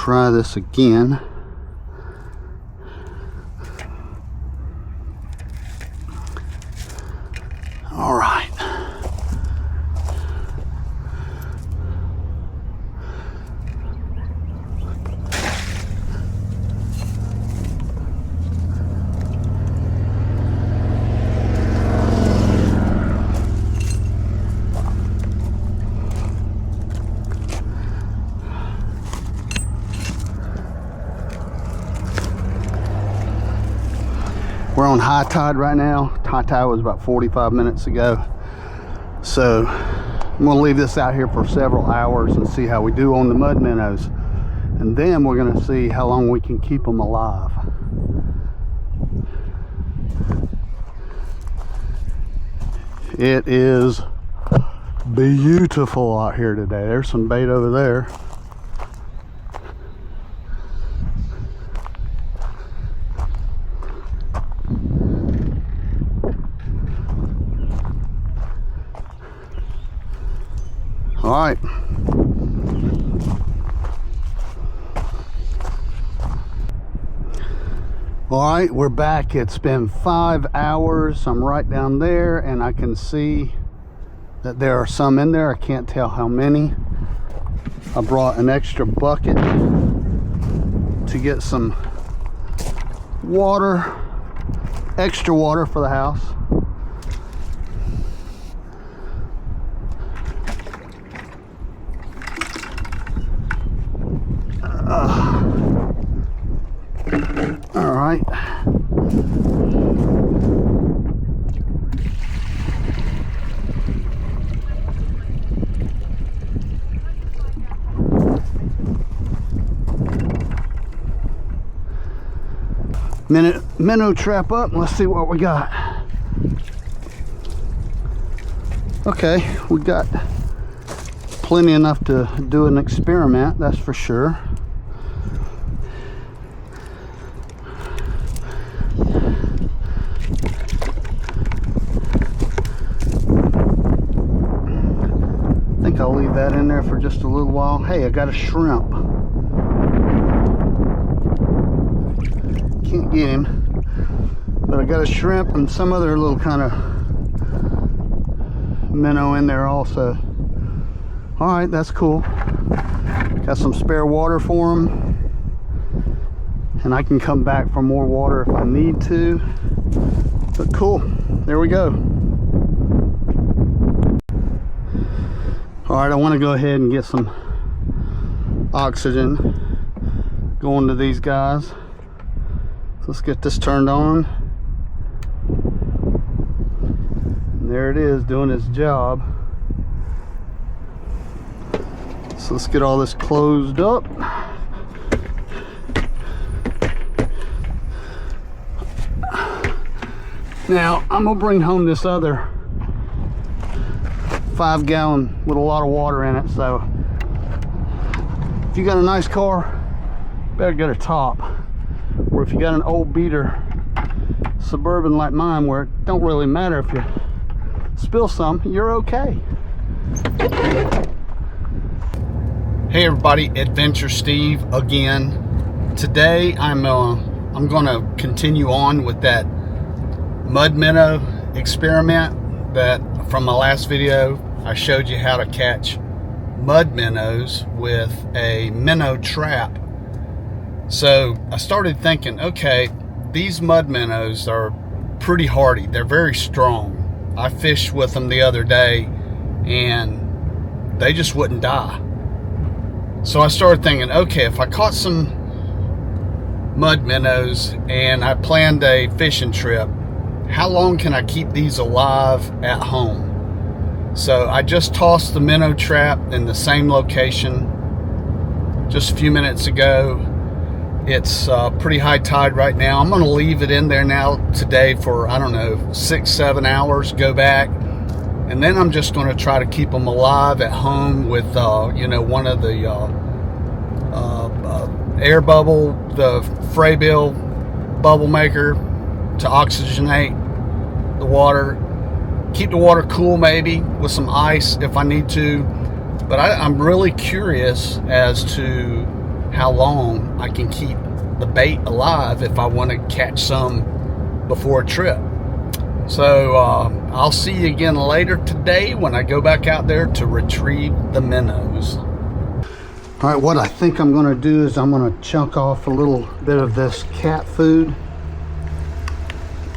try this again. All right. We're on high tide right now. High tide was about 45 minutes ago. So I'm gonna leave this out here for several hours and see how we do on the mud minnows. And then we're gonna see how long we can keep them alive. It is beautiful out here today. There's some bait over there. All right. All right, we're back. It's been 5 hours. I'm right down there and I can see that there are some in there. I can't tell how many. I brought an extra bucket to get some water, extra water for the house. All right. Minnow trap up. Let's see what we got. Okay, we got plenty enough to do an experiment, that's for sure. I think I'll leave that in there for just a little while. Hey, I got a shrimp. Can't get him, but I got a shrimp and some other little kind of minnow in there also. All right, that's cool. Got some spare water for him, and I can come back for more water if I need to. But cool, there we go. All right, I want to go ahead and get some oxygen going to these guys. Let's get this turned on. And there it is, doing its job. So let's get all this closed up. Now I'm gonna bring home this other 5-gallon with a lot of water in it. So if you got a nice car, better get a top. Or if you got an old beater Suburban like mine, where it don't really matter if you spill some, you're okay. Hey everybody, Adventure Steve again. Today I'm gonna continue on with that mud minnow experiment that from my last video I showed you how to catch mud minnows with a minnow trap. So I started thinking, okay, these mud minnows are pretty hardy. They're very strong. I fished with them the other day and they just wouldn't die. So I started thinking, okay, if I caught some mud minnows and I planned a fishing trip, how long can I keep these alive at home? So I just tossed the minnow trap in the same location just a few minutes ago. It's pretty high tide right now. I'm going to leave it in there now today for, I don't know, 6-7 hours, go back. And then I'm just going to try to keep them alive at home with, you know, one of the air bubble, the Fraybill bubble maker to oxygenate the water. Keep the water cool maybe with some ice if I need to. But I'm really curious as to how long I can keep the bait alive if I want to catch some before a trip. So I'll see you again later today when I go back out there to retrieve the minnows. All right, what I think I'm going to do is I'm going to chunk off a little bit of this cat food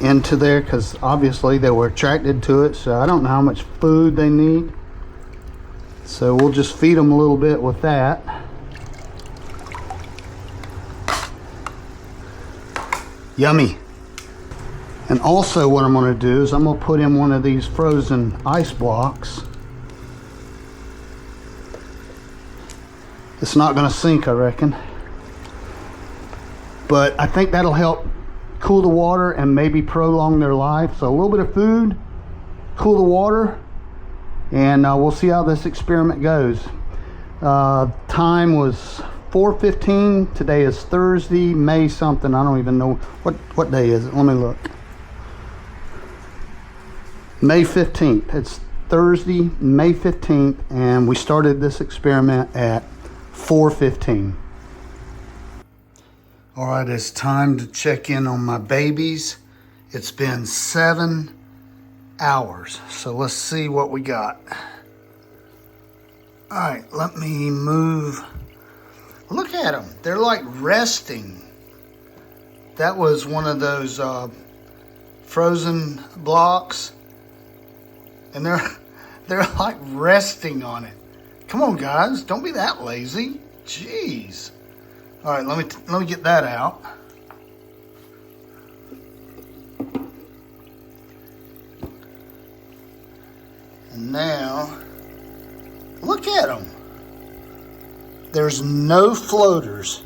into there, because obviously they were attracted to it, so I don't know how much food they need. So we'll just feed them a little bit with that. Yummy. And also what I'm going to do is I'm going to put in one of these frozen ice blocks. It's not going to sink, I reckon, but I think that'll help cool the water and maybe prolong their life. So a little bit of food, cool the water, and we'll see how this experiment goes. Time was 4:15. Today is Thursday, May something. I don't even know what day is it. Let me look. May 15th. It's Thursday, May 15th, and we started this experiment at 4:15. All right, it's time to check in on my babies. It's been 7 hours, so let's see what we got. All right, let me move. Look at them. They're like resting. That was one of those frozen blocks, and they're like resting on it. Come on, guys, don't be that lazy. Jeez. All right, let me get that out. And now, look at them. There's no floaters.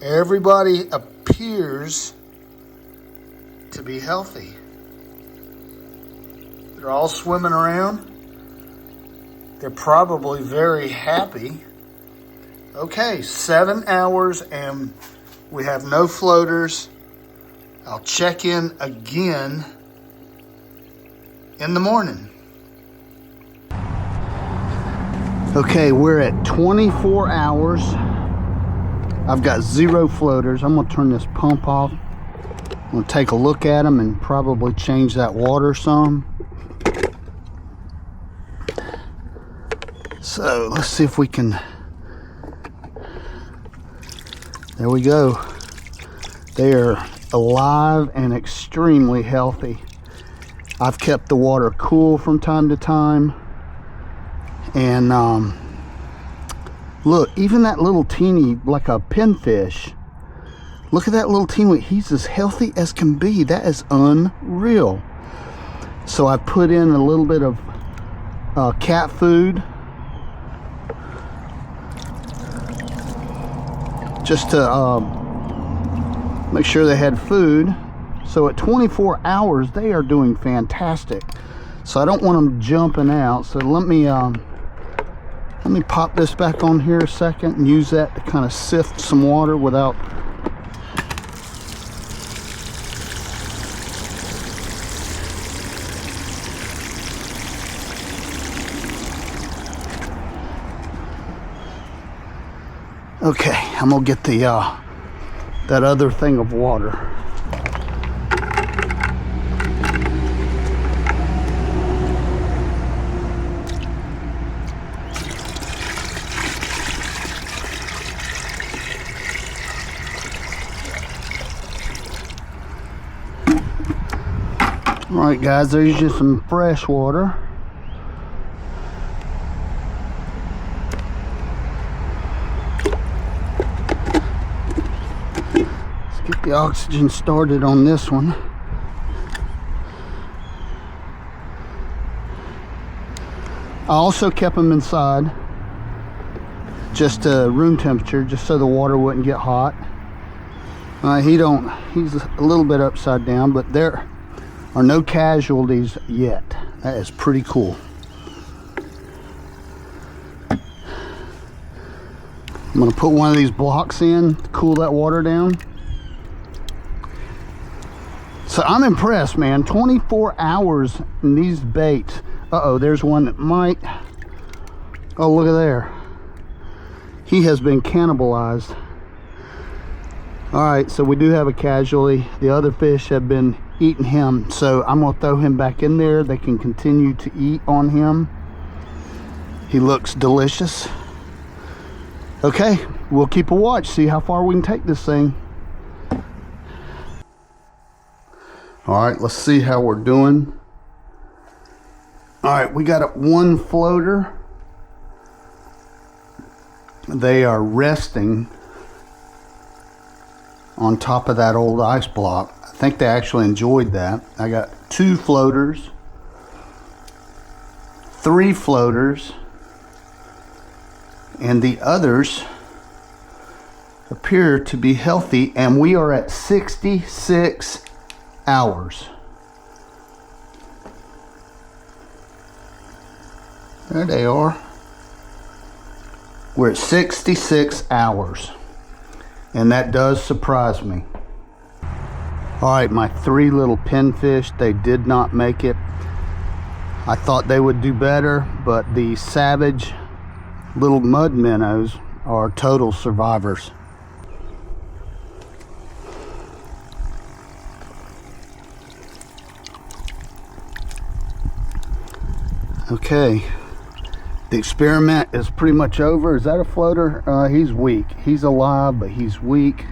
Everybody appears to be healthy. They're all swimming around. They're probably very happy. Okay, 7 hours and we have no floaters. I'll check in again in the morning. Okay, we're at 24 hours. I've got 0 floaters. I'm gonna turn this pump off. I'm gonna take a look at them and probably change that water some. So let's see if we can. There we go. They are alive and extremely healthy. I've kept the water cool from time to time. And look, even that little teeny, like a pinfish. Look at that little teeny, he's as healthy as can be. That is unreal. So I put in a little bit of cat food, just to make sure they had food. So at 24 hours, they are doing fantastic. So I don't want them jumping out. So let me pop this back on here a second and use that to kind of sift some water without. Okay, I'm gonna get the that other thing of water. All right, guys, there's just some fresh water. Get the oxygen started on this one. I also kept them inside, just room temperature, just so the water wouldn't get hot. He's a little bit upside down, but there are no casualties yet. That is pretty cool. I'm gonna put one of these blocks in to cool that water down. So I'm impressed, man. 24 hours in these baits. Uh-oh, there's one that might. Oh, look at there. he has been cannibalized. All right, so we do have a casualty. The other fish have been eating him, so I'm gonna throw him back in there. They can continue to eat on him. He looks delicious. Okay, we'll keep a watch, see how far we can take this thing. All right, let's see how we're doing. All right, we got one floater. They are resting on top of that old ice block. I think they actually enjoyed that. I got 2 floaters, 3 floaters, and the others appear to be healthy, and we are at 66 hours. There they are. We're at 66 hours. And that does surprise me. All right, my 3 little pinfish, they did not make it. I thought they would do better, but the savage little mud minnows are total survivors. Okay, the experiment is pretty much over. Is that a floater? He's weak. He's alive, but he's weak.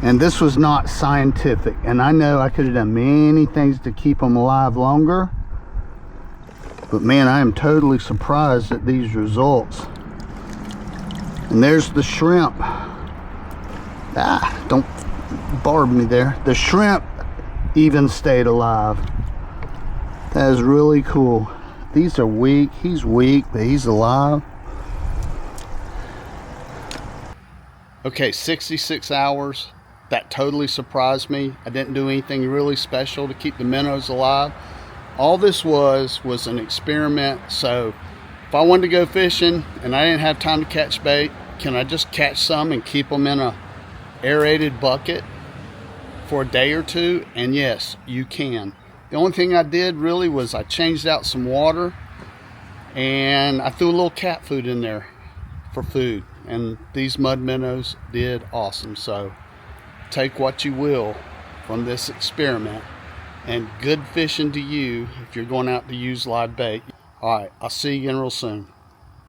And this was not scientific. And I know I could have done many things to keep him alive longer. But man, I am totally surprised at these results. And there's the shrimp. Ah, don't barb me there. The shrimp even stayed alive. That is really cool. These are weak. He's weak, but he's alive. Okay, 66 hours. That totally surprised me. I didn't do anything really special to keep the minnows alive. All this was an experiment. So if I wanted to go fishing and I didn't have time to catch bait, can I just catch some and keep them in a aerated bucket for a day or 2? And yes, you can. The only thing I did really was I changed out some water and I threw a little cat food in there for food. And these mud minnows did awesome. So take what you will from this experiment, and good fishing to you if you're going out to use live bait. All right, I'll see you again real soon.